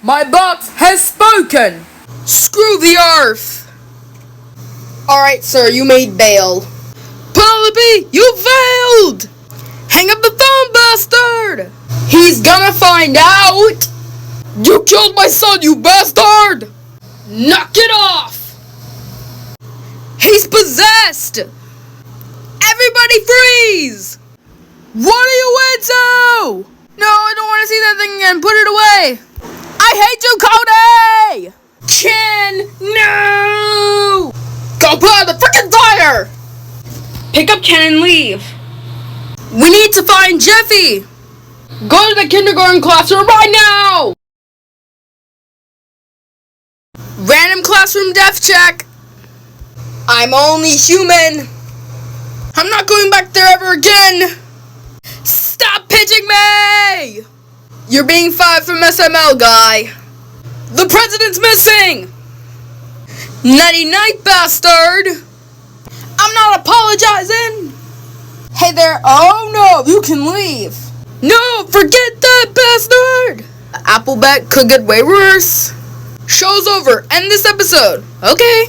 My box has spoken! Screw the earth! Alright, sir, you made bail. Penelope, you failed! Hang up the phone, bastard! He's gonna find out! You killed my son, you bastard! Knock it off! He's possessed! Everybody freeze! What are you into? No, I don't want to see that thing again. Put it away. I hate you, Cody! Ken, no! Go put out the freaking fire! Pick up Ken and leave. We need to find Jeffy. Go to the kindergarten classroom right now! Random classroom death check. I'm only human. I'm not going back there ever again. Stop pitching me! You're being fired from SML, guy. The president's missing! Nighty-night, bastard! I'm not apologizing! Hey there, oh no, you can leave. No, forget that, bastard! The Applebet could get way worse. Show's over, end this episode. Okay.